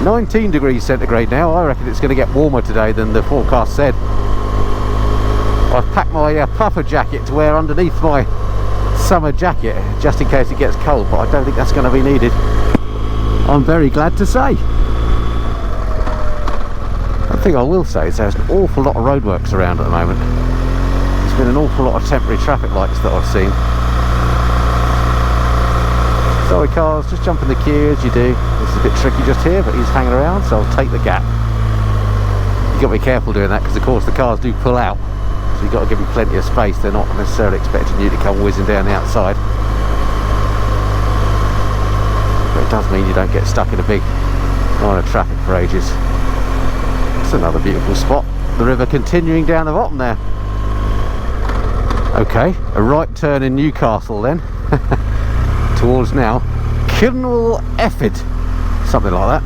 19 degrees centigrade now. I reckon it's going to get warmer today than the forecast said. I've packed my puffer jacket to wear underneath my summer jacket just in case it gets cold, but I don't think that's going to be needed, I'm very glad to say. One thing I will say is there's an awful lot of roadworks around at the moment. There's been an awful lot of temporary traffic lights that I've seen. Sorry cars, just jump in the queue as you do. This is a bit tricky just here, but he's hanging around, so I'll take the gap. You've got to be careful doing that because of course the cars do pull out, so you've got to give them plenty of space. They're not necessarily expecting you to come whizzing down the outside, but it does mean you don't get stuck in a big line of traffic for ages. It's another beautiful spot, the river continuing down the bottom there. Okay, a right turn in Newcastle then towards now Kinwell Enfield, something like that.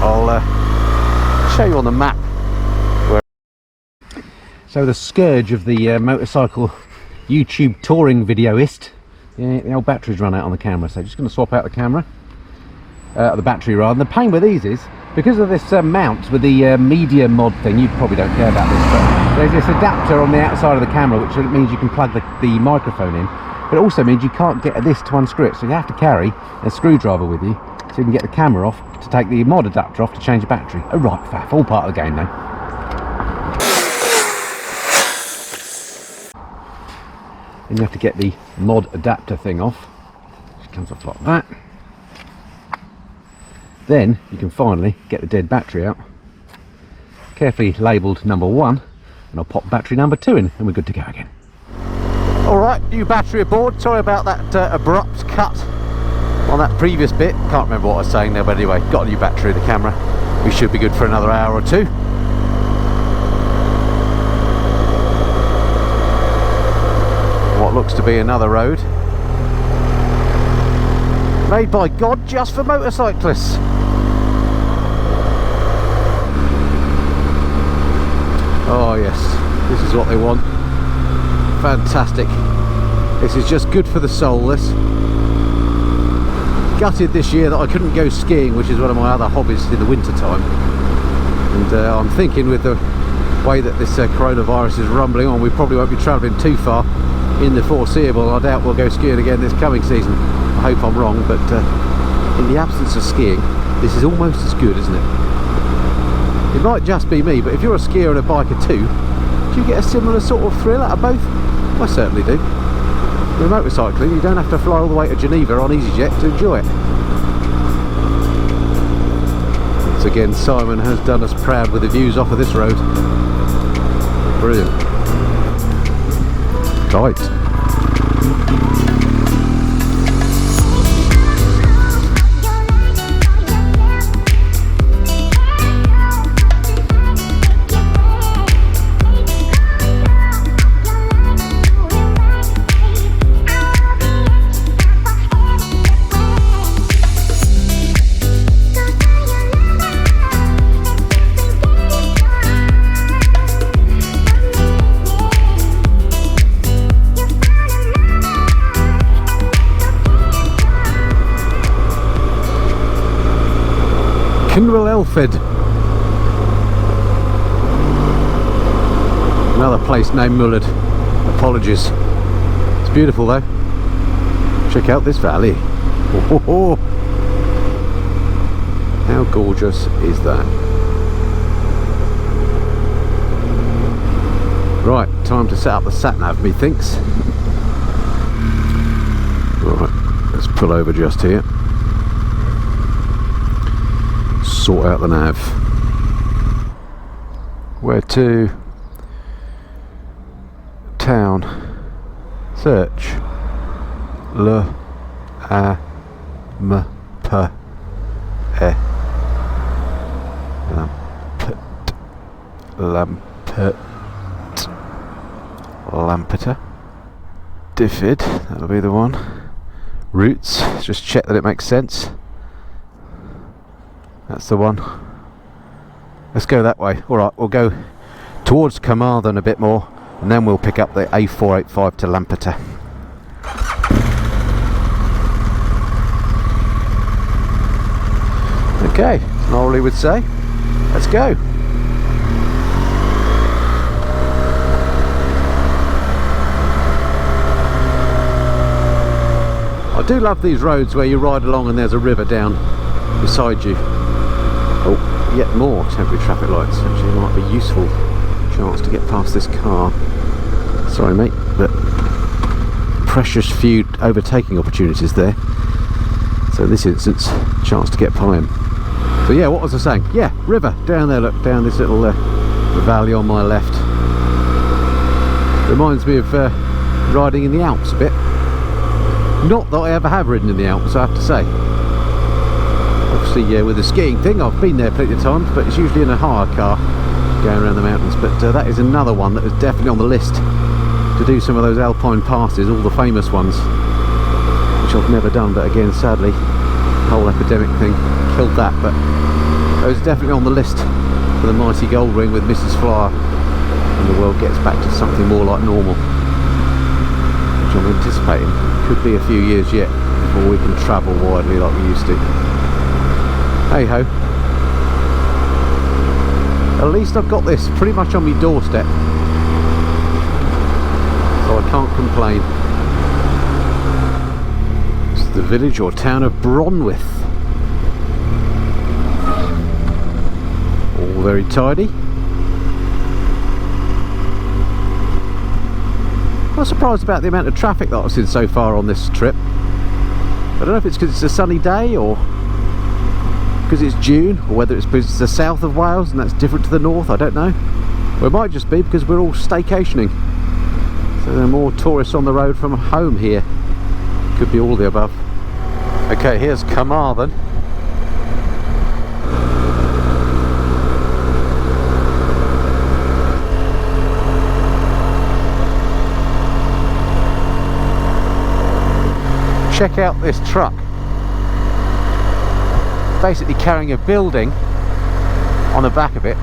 I'll show you on the map. So the scourge of the motorcycle YouTube touring videoist, yeah, the old battery's run out on the camera, so just going to swap out the camera, the battery rather. And the pain with these is, because of this mount with the media mod thing, you probably don't care about this, but there's this adapter on the outside of the camera which means you can plug the microphone in, but it also means you can't get this to unscrew it, so you have to carry a screwdriver with you so you can get the camera off to take the mod adapter off to change the battery. Oh right, faff, all part of the game though. Then you have to get the mod adapter thing off, which comes off like that. Then you can finally get the dead battery out, carefully labelled number 1, and I'll pop battery number 2 in and we're good to go again. Alright, new battery aboard. Sorry about that abrupt cut on that previous bit, can't remember what I was saying there, but anyway, got a new battery in the camera. We should be good for another hour or two. What looks to be another road made by God just for motorcyclists. Oh yes, this is what they want. Fantastic. This is just good for the soul, this. Gutted this year that I couldn't go skiing, which is one of my other hobbies in the winter time. And I'm thinking with the way that this coronavirus is rumbling on, we probably won't be travelling too far in the foreseeable. I doubt we'll go skiing again this coming season. I hope I'm wrong, but in the absence of skiing, this is almost as good, isn't it? It might just be me, but if you're a skier and a biker too, do you get a similar sort of thrill out of both? I certainly do. With motorcycling, you don't have to fly all the way to Geneva on EasyJet to enjoy it. Once again, Simon has done us proud with the views off of this road. Brilliant. Right. Kinwell Enfield. Another place named Mullard. Apologies. It's beautiful though. Check out this valley. Oh, oh, oh. How gorgeous is that? Right, time to set up the sat-nav, methinks. Right, let's pull over just here. Sort out the nav. Where to? Town. Search. Lampeter. Lampeter. Diffid, that'll be the one. Routes, just check that it makes sense. That's the one. Let's go that way. Alright, we'll go towards Carmarthen a bit more and then we'll pick up the A485 to Lampeter. Okay, Norley would say. Let's go. I do love these roads where you ride along and there's a river down beside you. Oh, yet more temporary traffic lights. Actually, might be useful chance to get past this car. Sorry, mate, but precious few overtaking opportunities there. So in this instance, chance to get by him. So yeah, what was I saying? Yeah, river down there. Look, down this little valley on my left. Reminds me of riding in the Alps a bit. Not that I ever have ridden in the Alps, I have to say. Obviously, with the skiing thing, I've been there plenty of times, but it's usually in a hire car going around the mountains. But that is another one that is definitely on the list to do some of those alpine passes, all the famous ones, which I've never done. But again, sadly, the whole epidemic thing killed that. But those are definitely on the list for the mighty Goldwing with Mrs. Flyer, and the world gets back to something more like normal, which I'm anticipating could be a few years yet before we can travel widely like we used to. Hey ho. At least I've got this pretty much on my doorstep, so I can't complain. It's the village or town of Bronwith. All very tidy. I'm surprised about the amount of traffic that I've seen so far on this trip. I don't know if it's because it's a sunny day, or because it's June, or whether it's because it's the south of Wales and that's different to the north, I don't know. Or it might just be because we're all staycationing, so there are more tourists on the road from home here. Could be all the above. Okay, here's Carmarthen. Check out this truck, basically carrying a building on the back of it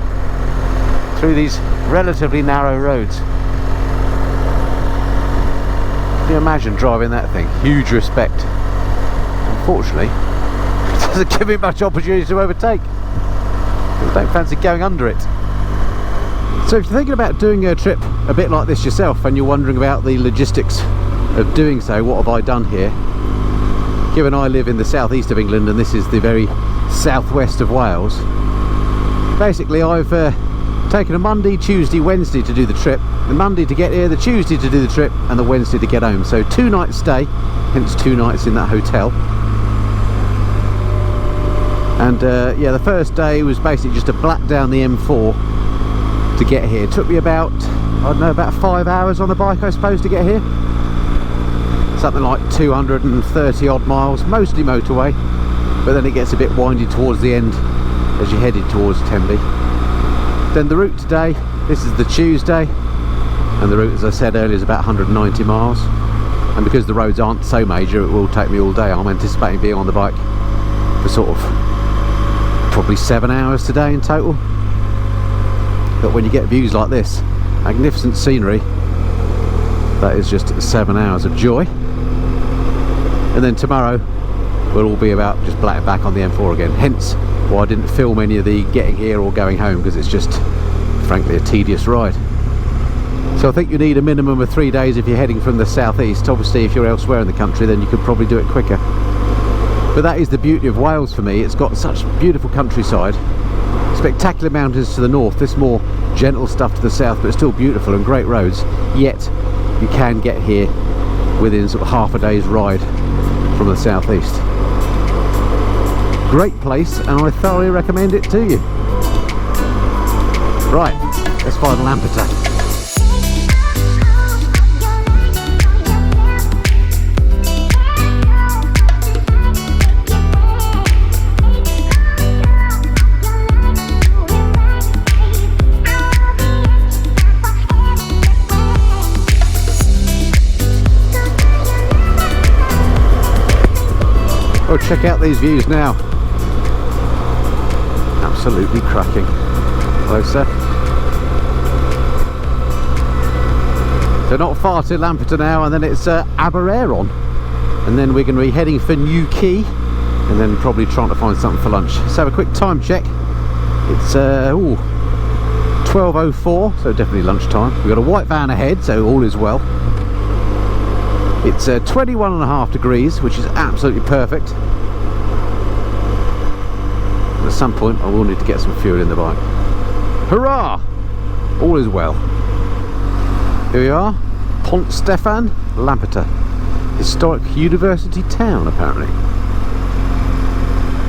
through these relatively narrow roads. Can you imagine driving that thing? Huge respect. Unfortunately, it doesn't give me much opportunity to overtake. I don't fancy going under it. So if you're thinking about doing a trip a bit like this yourself, and you're wondering about the logistics of doing so, what have I done here? Given I live in the southeast of England and this is the very southwest of Wales, basically I've taken a Monday, Tuesday, Wednesday to do the trip, the Monday to get here, the Tuesday to do the trip, and the Wednesday to get home. So 2 nights stay, hence 2 nights in that hotel. And yeah, the first day was basically just to black down the M4 to get here. It took me about, I don't know, about 5 hours on the bike, I suppose, to get here. Something like 230 odd miles, mostly motorway, but then it gets a bit windy towards the end as you're headed towards Tenby. Then the route today, this is the Tuesday, and the route, as I said earlier, is about 190 miles, and because the roads aren't so major, it will take me all day. I'm anticipating being on the bike for sort of probably 7 hours today in total. But when you get views like this, magnificent scenery, that is just 7 hours of joy. And then tomorrow we'll all be about just black back on the M4 again, hence why I didn't film any of the getting here or going home, because it's just frankly a tedious ride. So I think you need a minimum of 3 days if you're heading from the southeast. Obviously if you're elsewhere in the country then you could probably do it quicker, but that is the beauty of Wales for me. It's got such beautiful countryside, spectacular mountains to the north, this more gentle stuff to the south, but still beautiful, and great roads, yet you can get here within sort of half a day's ride from the southeast. Great place, and I thoroughly recommend it to you. Right, let's find Lampeter. Oh, check out these views now. Absolutely cracking. Closer. So not far to Lampeter now, and then it's Abereron, and then we're going to be heading for New Quay, and then probably trying to find something for lunch. Let's have a quick time check. It's 12:04, so definitely lunchtime. We've got a white van ahead, so all is well. It's 21.5 degrees, which is absolutely perfect. At some point I will need to get some fuel in the bike. Hurrah! All is well. Here we are, Pont Stefan, Lampeter. Historic university town, apparently.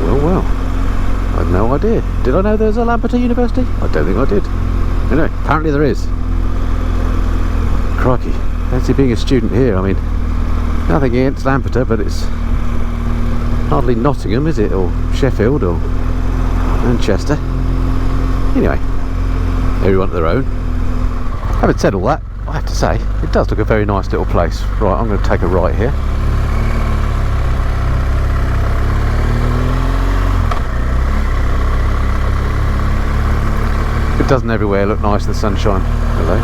Well, I had no idea. Did I know there's a Lampeter University? I don't think I did. Anyway, apparently there is. Crikey, fancy being a student here. I mean, nothing against Lampeter, but it's hardly Nottingham, is it? Or Sheffield, or Manchester. Anyway, everyone to their own. Having said all that, I have to say, it does look a very nice little place. Right, I'm going to take a right here. It doesn't everywhere look nice in the sunshine. Hello.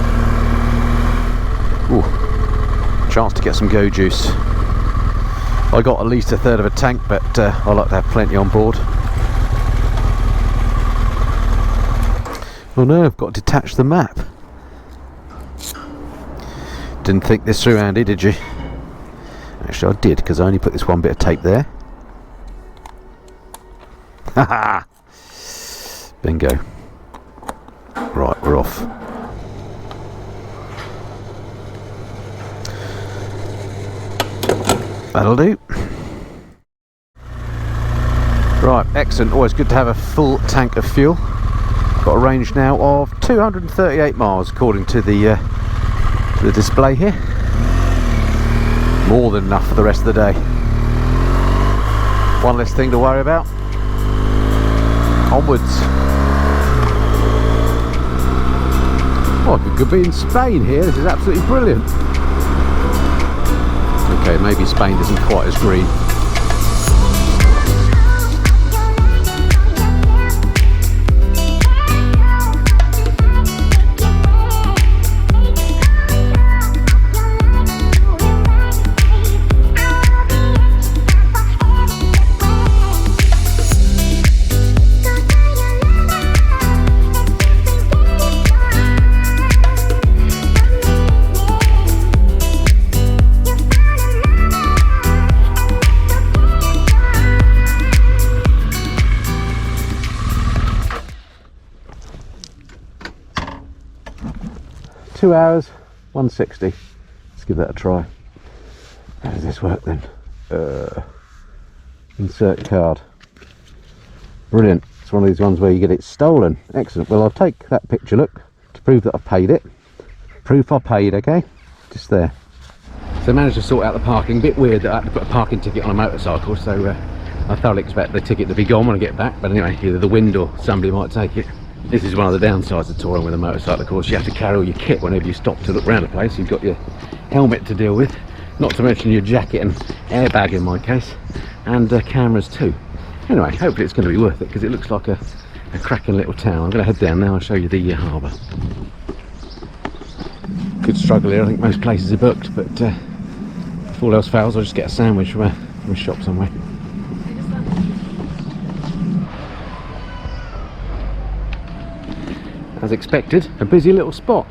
Ooh, chance to get some go juice. I got at least a third of a tank, but I like to have plenty on board. Oh no, I've got to detach the map. Didn't think this through, Andy, did you? Actually I did, because I only put this one bit of tape there. Haha! Bingo. Right, we're off. That'll do. Right, excellent. Always good to have a full tank of fuel. Got a range now of 238 miles according to the display here. More than enough for the rest of the day. One less thing to worry about. Onwards. Oh, we could be in Spain here. This is absolutely brilliant. Okay, maybe Spain isn't quite as green. Two hours, 160. Let's give that a try. How does this work then? Insert card. Brilliant. It's one of these ones where you get it stolen. Excellent. Well, I'll take that picture, look, to prove that I've paid it. Proof I paid, okay? Just there. So I managed to sort out the parking. A bit weird that I had to put a parking ticket on a motorcycle, so I thoroughly expect the ticket to be gone when I get back. But anyway, either the wind or somebody might take it. This is one of the downsides of touring with a motorcycle, of course. You have to carry all your kit whenever you stop to look around a place. You've got your helmet to deal with, not to mention your jacket and airbag in my case, and cameras too. Anyway, hopefully it's going to be worth it, because it looks like a cracking little town. I'm going to head down now and show you the harbour. Could struggle here. I think most places are booked, but if all else fails, I'll just get a sandwich from a shop somewhere. As expected, a busy little spot.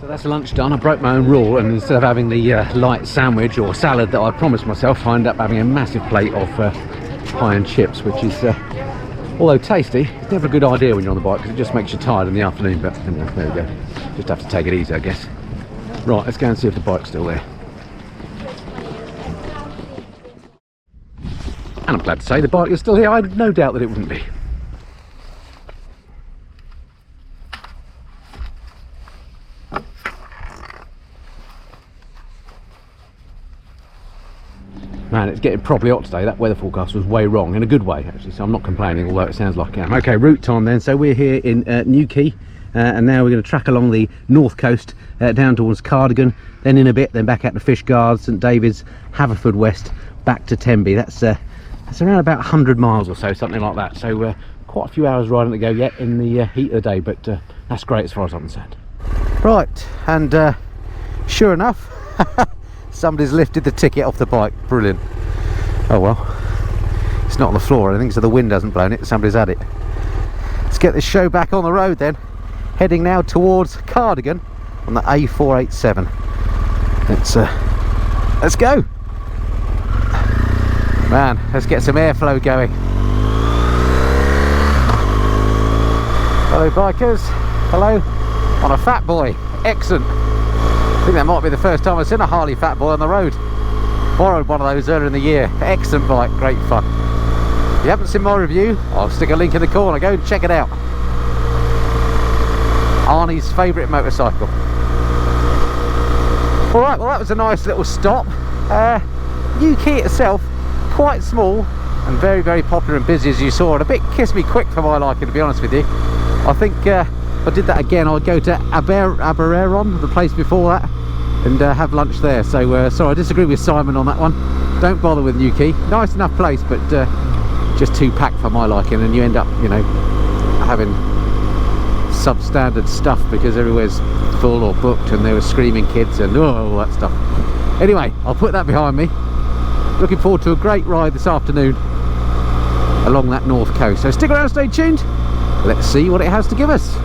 So that's lunch done. I broke my own rule, and instead of having the light sandwich or salad that I promised myself, I ended up having a massive plate of pie and chips, which is, although tasty, it's never a good idea when you're on the bike because it just makes you tired in the afternoon. But anyway, there we go. Just have to take it easy, I guess. Right, let's go and see if the bike's still there. And I'm glad to say the bike is still here. I had no doubt that it wouldn't be. Man, it's getting properly hot today. That weather forecast was way wrong, in a good way actually, so I'm not complaining, although it sounds like I am. Okay, route time then. So we're here in Newquay. And now we're going to track along the north coast down towards Cardigan, then in a bit, then back out to Fishguard, St David's, Haverfordwest, back to Tenby. That's It's around about 100 miles or so, something like that. So quite a few hours riding to go yet in the heat of the day, but that's great as far as I'm concerned. Right, and sure enough, somebody's lifted the ticket off the bike. Brilliant. Oh well, it's not on the floor or anything, so the wind hasn't blown it. Somebody's had it. Let's get this show back on the road then. Heading now towards Cardigan on the A487. Let's go. Man, let's get some airflow going. Hello bikers, hello. On a Fat Boy, excellent. I think that might be the first time I've seen a Harley Fat Boy on the road. Borrowed one of those earlier in the year. Excellent bike, great fun. If you haven't seen my review, I'll stick a link in the corner, go and check it out. Arnie's favourite motorcycle. Alright, well that was a nice little stop. UK itself, quite small and very, very popular and busy as you saw, and a bit kiss me quick for my liking, to be honest with you. I think if I did that again, I'd go to Aberon, the place before that, and have lunch there. So sorry, I disagree with Simon on that one. Don't bother with Newquay. Nice enough place, but just too packed for my liking, and you end up, you know, having substandard stuff because everywhere's full or booked, and there were screaming kids and all that stuff. Anyway, I'll put that behind me. Looking forward to a great ride this afternoon along that north coast. So stick around, stay tuned. Let's see what it has to give us.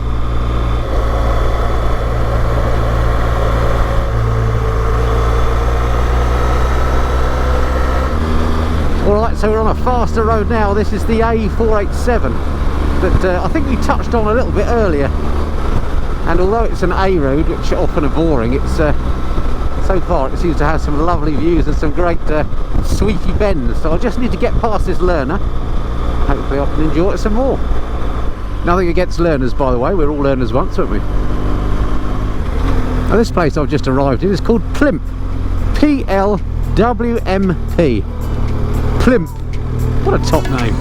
Alright, so we're on a faster road now. This is the A487 that I think we touched on a little bit earlier. And although it's an A road, which often are boring, it's so far it seems to have some lovely views and some great sweepy bends. So I just need to get past this learner. Hopefully I can enjoy it some more. Nothing against learners, by the way. We're all learners once, aren't we? Now this place I've just arrived in is called Plimp. P-L-W-M-P. Plimp. What a top name.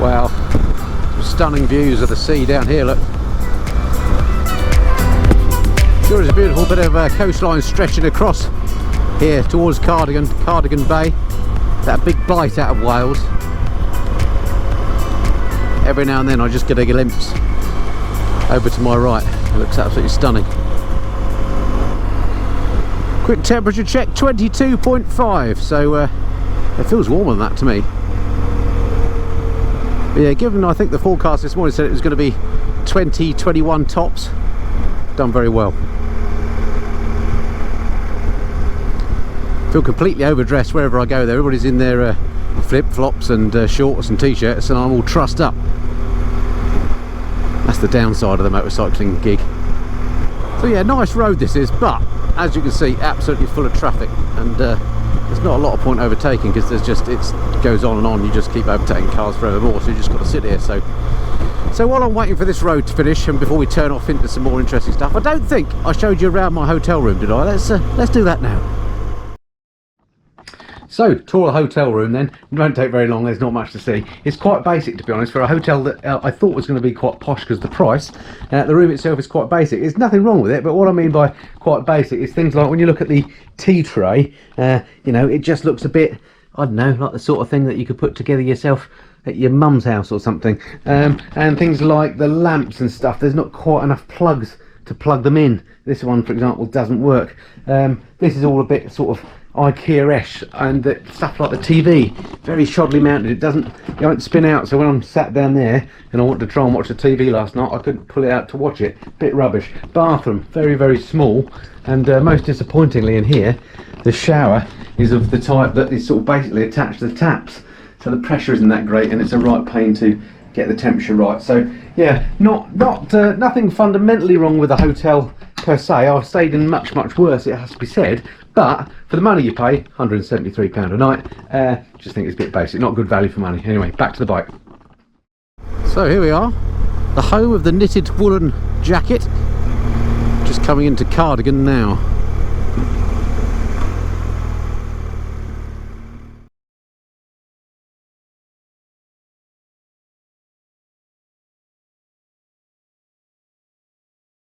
Wow, some stunning views of the sea down here, look. Sure is a beautiful bit of coastline stretching across here towards Cardigan Bay. That big bite out of Wales. Every now and then I just get a glimpse over to my right. It looks absolutely stunning. Quick temperature check, 22.5, so it feels warmer than that to me. But yeah, given I think the forecast this morning said it was going to be 20, 21 tops, done very well. Feel completely overdressed wherever I go there. Everybody's in their flip-flops and shorts and t-shirts, and I'm all trussed up. That's the downside of the motorcycling gig. So yeah, nice road this is, but as you can see, absolutely full of traffic, and there's not a lot of point overtaking because there's just, it goes on and on. You just keep overtaking cars forevermore, so you just got to sit here. So while I'm waiting for this road to finish and before we turn off into some more interesting stuff, I don't think I showed you around my hotel room, did I? Let's do that now. So, tour of the hotel room then. It won't take very long, there's not much to see. It's quite basic, to be honest, for a hotel that I thought was going to be quite posh because of the price. The room itself is quite basic. There's nothing wrong with it, but what I mean by quite basic is things like when you look at the tea tray, you know, it just looks a bit, I don't know, like the sort of thing that you could put together yourself at your mum's house or something. And things like the lamps and stuff, there's not quite enough plugs to plug them in. This one, for example, doesn't work. This is all a bit sort of IKEA-ish, and stuff like the TV, very shoddily mounted. It won't spin out, so when I'm sat down there and I want to try and watch the TV last night, I couldn't pull it out to watch it. Bit rubbish. Bathroom, very, very small, and most disappointingly in here, the shower is of the type that is sort of basically attached to the taps, so the pressure isn't that great, and it's a right pain to get the temperature right. So yeah, nothing fundamentally wrong with the hotel per se. I've stayed in much worse, it has to be said, but for the money you pay, £173 a night, just think it's a bit basic, not good value for money. Anyway, back to the bike. So here we are, the home of the knitted woolen jacket, just coming into Cardigan now.